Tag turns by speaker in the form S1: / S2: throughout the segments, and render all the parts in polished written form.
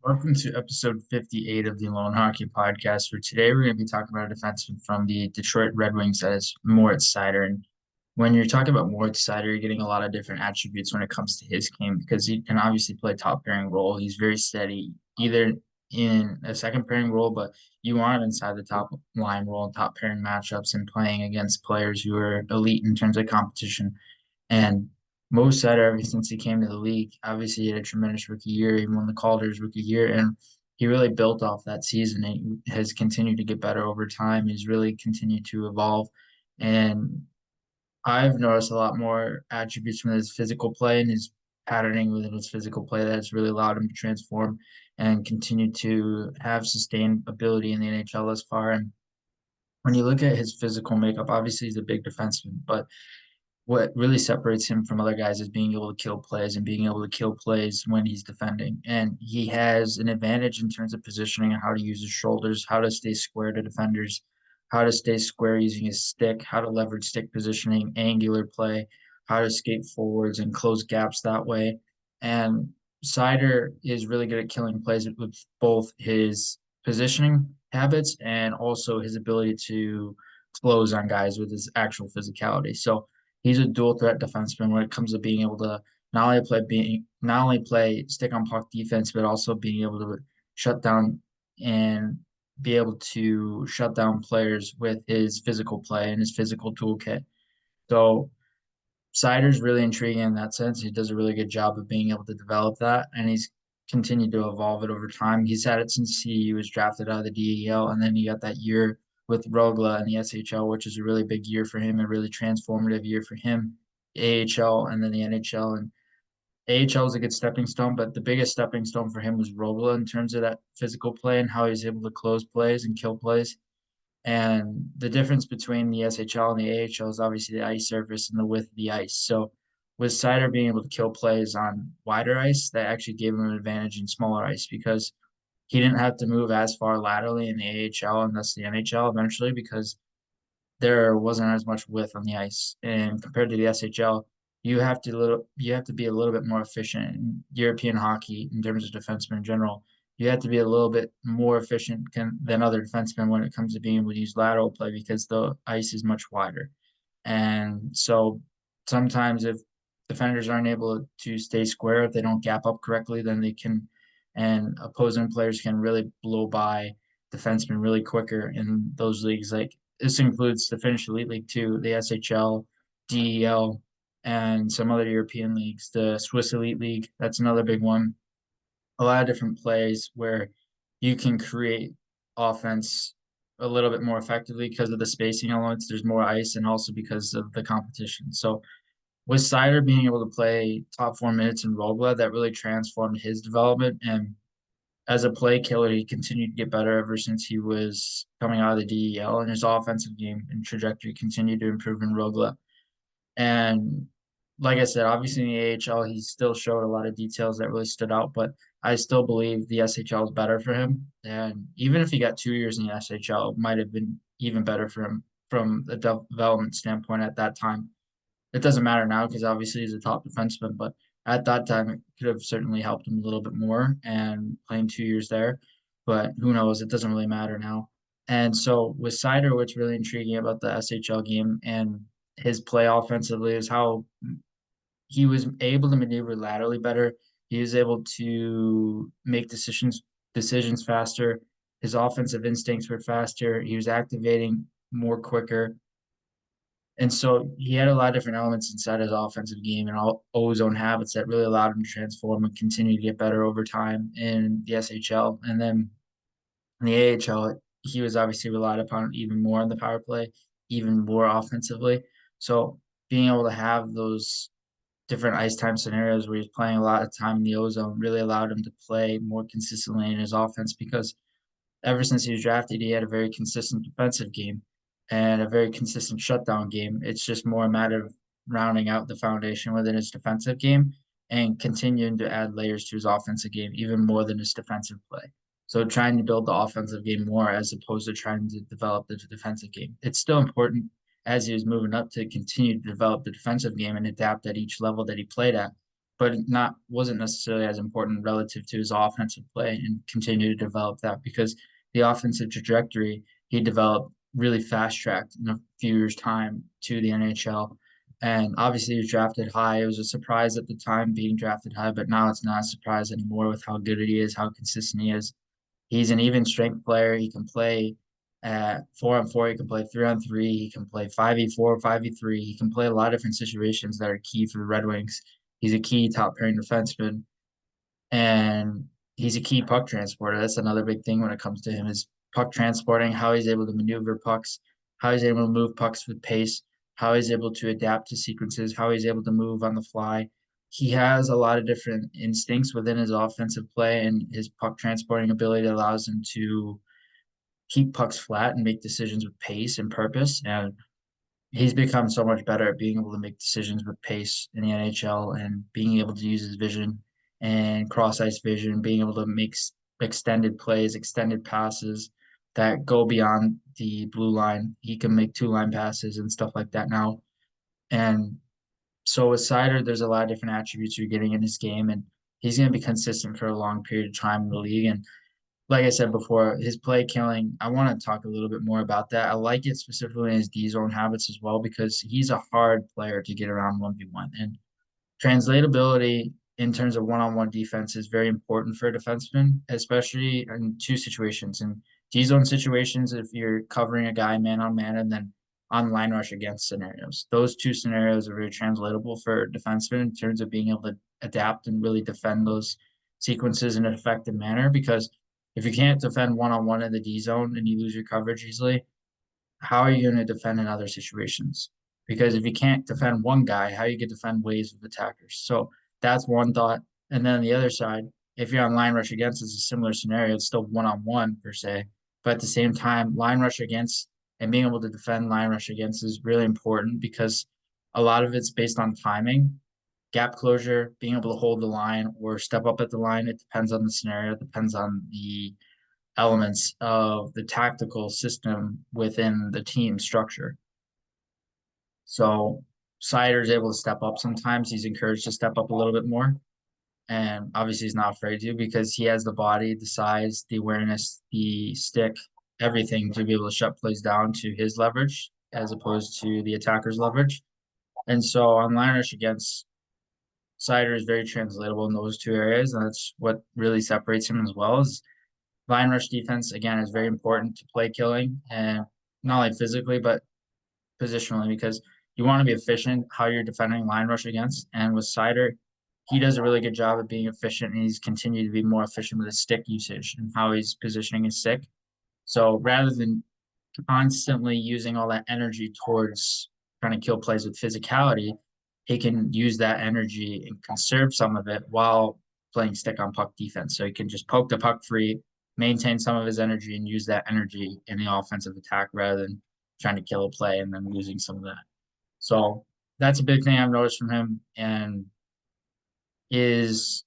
S1: Welcome to episode 58 of the Loane Hockey Podcast. For today, we're going to be talking about a defenseman from the Detroit Red Wings that is Moritz Seider. And when you're talking about Moritz Seider, you're getting a lot of different attributes when it comes to his game because he can obviously play top pairing role. He's very steady, either in a second pairing role, but you want inside the top line role and top pairing matchups and playing against players who are elite in terms of competition. And Mo Seider, ever since he came to the league, obviously he had a tremendous rookie year. He won the Calder's rookie year, and he really built off that season. He has continued to get better over time. He's really continued to evolve, and I've noticed a lot more attributes from his physical play and his patterning within his physical play that's really allowed him to transform and continue to have sustained ability in the NHL thus far. And when you look at his physical makeup, obviously he's a big defenseman, but what really separates him from other guys is being able to kill plays and being able to kill plays when he's defending. And he has an advantage in terms of positioning and how to use his shoulders, how to stay square to defenders, how to stay square using his stick, how to leverage stick positioning, angular play, how to skate forwards and close gaps that way. And Seider is really good at killing plays with both his positioning habits and also his ability to close on guys with his actual physicality. So he's a dual threat defenseman when it comes to being able to not only play stick on puck defense, but also being able to shut down and be able to shut down players with his physical play and his physical toolkit. So Sider's really intriguing in that sense. He does a really good job of being able to develop that, and he's continued to evolve it over time. He's had it since he was drafted out of the DEL, and then he got that year with Rogla in the SHL, which is a really big year for him, a really transformative year for him. AHL and then the NHL, and AHL is a good stepping stone, but the biggest stepping stone for him was Rogla in terms of that physical play and how he's able to close plays and kill plays. And the difference between the SHL and the AHL is obviously the ice surface and the width of the ice. So with Seider being able to kill plays on wider ice, that actually gave him an advantage in smaller ice because he didn't have to move as far laterally in the AHL and thus the NHL eventually because there wasn't as much width on the ice. And compared to the SHL, you have to be a little bit more efficient in European hockey in terms of defensemen in general. You have to be a little bit more efficient than other defensemen when it comes to being able to use lateral play because the ice is much wider. And so sometimes if defenders aren't able to stay square, if they don't gap up correctly, then they can, and opposing players can really blow by defensemen really quicker in those leagues. Like this includes the Finnish Elite League too, the SHL, DEL, and some other European leagues. The Swiss Elite League, that's another big one. A lot of different plays where you can create offense a little bit more effectively because of the spacing elements. There's more ice and also because of the competition. So with Seider being able to play top 4 minutes in Rogla, that really transformed his development. And as a play killer, he continued to get better ever since he was coming out of the DEL, and his offensive game and trajectory continued to improve in Rogla. And like I said, obviously in the AHL, he still showed a lot of details that really stood out, but I still believe the SHL is better for him. And even if he got 2 years in the SHL, it might have been even better for him from a development standpoint at that time. It doesn't matter now because obviously he's a top defenseman, but at that time it could have certainly helped him a little bit more and playing 2 years there. But who knows? It doesn't really matter now. And so with Seider, what's really intriguing about the SHL game and his play offensively is how he was able to maneuver laterally better. He was able to make decisions faster. His offensive instincts were faster. He was activating more quicker. And so he had a lot of different elements inside his offensive game and all his own habits that really allowed him to transform and continue to get better over time in the SHL. And then in the AHL, he was obviously relied upon even more on the power play, even more offensively. So being able to have those different ice time scenarios where he's playing a lot of time in the ozone really allowed him to play more consistently in his offense because ever since he was drafted, he had a very consistent defensive game and a very consistent shutdown game. It's just more a matter of rounding out the foundation within his defensive game and continuing to add layers to his offensive game, even more than his defensive play. So trying to build the offensive game more as opposed to trying to develop the defensive game. It's still important as he was moving up to continue to develop the defensive game and adapt at each level that he played at. but not wasn't necessarily as important relative to his offensive play, and continue to develop that because the offensive trajectory he developed really fast tracked in a few years' time to the NHL. And obviously, he was drafted high. It was a surprise at the time being drafted high, but now it's not a surprise anymore with how good he is, how consistent he is. He's an even strength player. He can play at 4-on-4. He can play 3-on-3. He can play 5v4, 5v3. He can play a lot of different situations that are key for the Red Wings. He's a key top pairing defenseman, and he's a key puck transporter. That's another big thing when it comes to him is puck transporting, how he's able to maneuver pucks, how he's able to move pucks with pace, how he's able to adapt to sequences, how he's able to move on the fly. He has a lot of different instincts within his offensive play, and his puck transporting ability allows him to keep pucks flat and make decisions with pace and purpose. And he's become so much better at being able to make decisions with pace in the NHL and being able to use his vision and cross ice vision, being able to make extended plays, extended passes that go beyond the blue line. He can make two line passes and stuff like that now. And so with Seider, there's a lot of different attributes you're getting in his game, and he's going to be consistent for a long period of time in the league. And like I said before, his play killing, I want to talk a little bit more about that. I like it specifically in his D zone habits as well because he's a hard player to get around 1v1. And translatability in terms of one-on-one defense is very important for a defenseman, especially in two situations. In D zone situations, if you're covering a guy man on man and then on line rush against scenarios, those two scenarios are very translatable for a defenseman in terms of being able to adapt and really defend those sequences in an effective manner. Because if you can't defend one-on-one in the D zone and you lose your coverage easily, how are you going to defend in other situations? Because if you can't defend one guy, how you can defend waves of attackers? So that's one thought. And then the other side, if you're on line rush against, it's a similar scenario. It's still one-on-one per se, but at the same time, line rush against and being able to defend line rush against is really important because a lot of it's based on timing, gap closure, being able to hold the line or step up at the line. It depends on the scenario. It depends on the elements of the tactical system within the team structure. So Seider is able to step up sometimes. He's encouraged to step up a little bit more. And obviously he's not afraid to because he has the body, the size, the awareness, the stick, everything to be able to shut plays down to his leverage as opposed to the attacker's leverage. And so on line rush against Seider is very translatable in those two areas. And that's what really separates him as well as line rush defense, again, is very important to play killing and not only physically, but positionally because you want to be efficient how you're defending line rush against. And with Seider, he does a really good job of being efficient and he's continued to be more efficient with his stick usage and how he's positioning his stick. So rather than constantly using all that energy towards trying to kill plays with physicality, he can use that energy and conserve some of it while playing stick on puck defense. So he can just poke the puck free, maintain some of his energy, and use that energy in the offensive attack rather than trying to kill a play and then losing some of that. So that's a big thing I've noticed from him. And his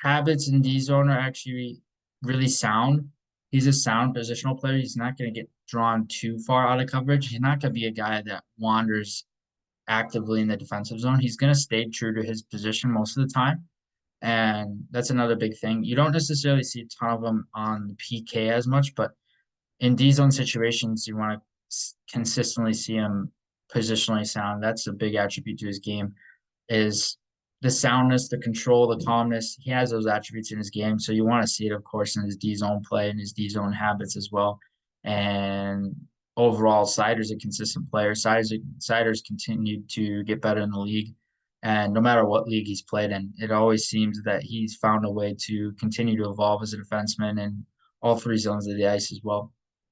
S1: habits in D zone are actually really sound. He's a sound positional player. He's not going to get drawn too far out of coverage. He's not going to be a guy that wanders actively in the defensive zone. He's going to stay true to his position most of the time. And that's another big thing. You don't necessarily see a ton of them on the PK as much, but in D zone situations, you want to consistently see him positionally sound. That's a big attribute to his game is the soundness, the control, the calmness. He has those attributes in his game. So you want to see it, of course, in his D zone play and his D zone habits as well. And overall, Seider's a consistent player. Seider's continued to get better in the league. And no matter what league he's played in, it always seems that he's found a way to continue to evolve as a defenseman in all three zones of the ice as well.